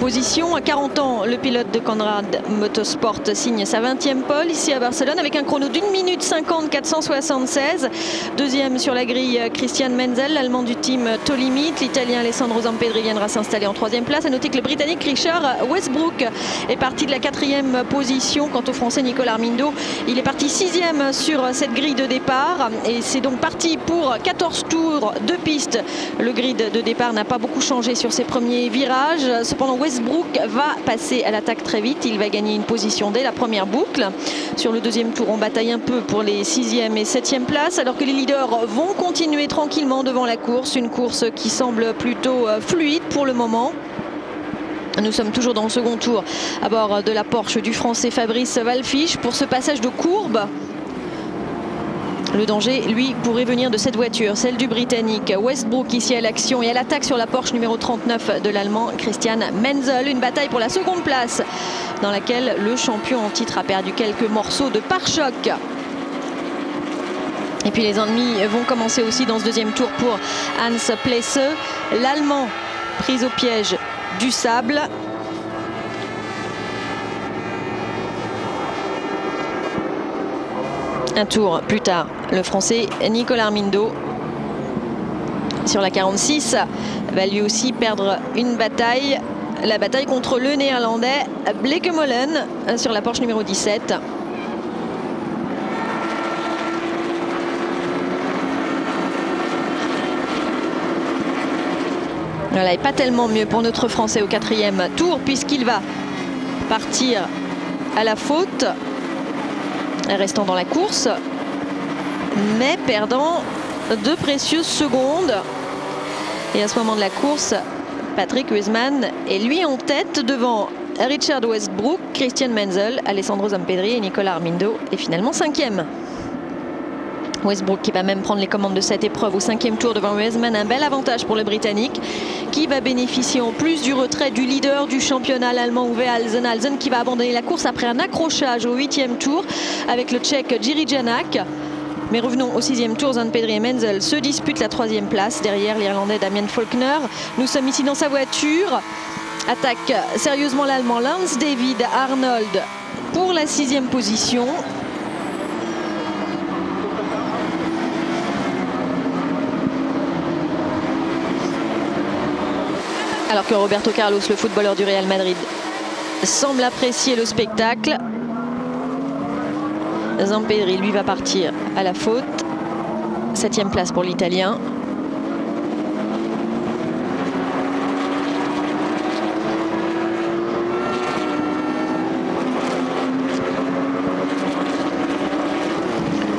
position. À 40 ans, le pilote de Conrad Motorsport signe sa 20e pole ici à Barcelone avec un chrono d'1 minute 50 476. Deuxième sur la grille, Christian Menzel, l'allemand du team Tolimit. L'italien Alessandro Zampedri viendra s'installer en 3e place. À noter que le britannique Richard Westbrook est parti de la 4e position. Quant au français Nicolas Armindo, il est parti 6e sur cette grille de départ. Et c'est donc parti pour 14 tours de piste. Le grid de départ n'a pas beaucoup changé sur ses premiers virages. Cependant, Westbrook va passer à l'attaque très vite. Il va gagner une position dès la première boucle. Sur le deuxième tour, on bataille un peu pour les 6e et 7e places, alors que les leaders vont continuer tranquillement devant la course. Une course qui semble plutôt fluide pour le moment. Nous sommes toujours dans le second tour à bord de la Porsche du français Fabrice Wallfisch pour ce passage de courbe. Le danger, lui, pourrait venir de cette voiture, celle du Britannique Westbrook ici à l'action et à l'attaque sur la Porsche numéro 39 de l'Allemand Christian Menzel. Une bataille pour la seconde place dans laquelle le champion en titre a perdu quelques morceaux de pare-choc. Et puis les ennemis vont commencer aussi dans ce deuxième tour pour Hans Plesse, l'Allemand pris au piège du sable. Un tour plus tard, le français Nicolas Armindo sur la 46 va lui aussi perdre une bataille. La bataille contre le néerlandais Bleekemolen sur la Porsche numéro 17. Voilà, et pas tellement mieux pour notre français au 4e tour puisqu'il va partir à la faute, restant dans la course, mais perdant de précieuses secondes. Et à ce moment de la course, Patrick Huisman est lui en tête devant Richard Westbrook, Christian Menzel, Alessandro Zampedri et Nicolas Armindo est finalement 5e. Westbrook qui va même prendre les commandes de cette épreuve au 5e tour devant Huisman. Un bel avantage pour le Britannique qui va bénéficier en plus du retrait du leader du championnat, l'Allemand Uwe Halsen. Halsen qui va abandonner la course après un accrochage au 8e tour avec le Tchèque Jiří Janak. Mais revenons au 6e tour, Zampedri et Menzel se disputent la 3e place derrière l'Irlandais Damien Faulkner. Nous sommes ici dans sa voiture. Attaque sérieusement l'Allemand Lance David Arnold pour la 6e position. Alors que Roberto Carlos, le footballeur du Real Madrid, semble apprécier le spectacle. Zampedri, lui, va partir à la faute. 7e place pour l'Italien.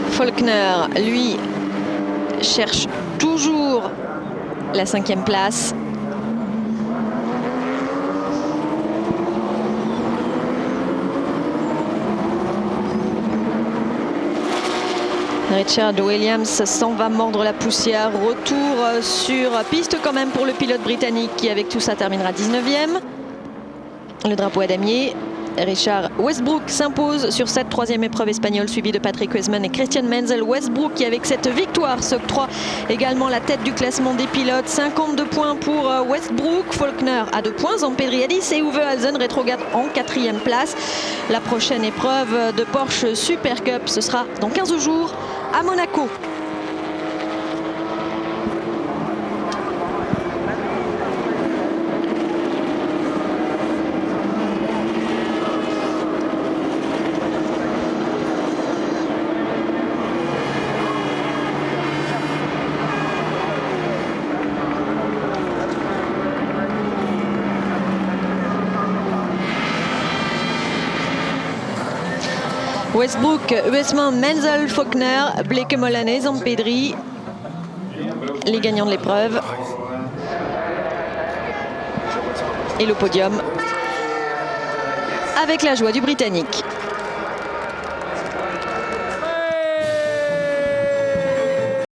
Faulkner, lui, cherche toujours la 5e place. Richard Williams s'en va mordre la poussière. Retour sur piste quand même pour le pilote britannique qui avec tout ça terminera 19e. Le drapeau à damier. Richard Westbrook s'impose sur cette 3e épreuve espagnole suivi de Patrick Huisman et Christian Menzel. Westbrook qui avec cette victoire s'octroie également la tête du classement des pilotes. 52 points pour Westbrook. Faulkner à 2 points, Zampedri à 10 et Uwe Halsen rétrograde en 4e place. La prochaine épreuve de Porsche Super Cup, ce sera dans 15 jours à Monaco. Westbrook, Huisman, Menzel, Faulkner, Bleekemolen et Zampedri, les gagnants de l'épreuve. Et le podium avec la joie du Britannique.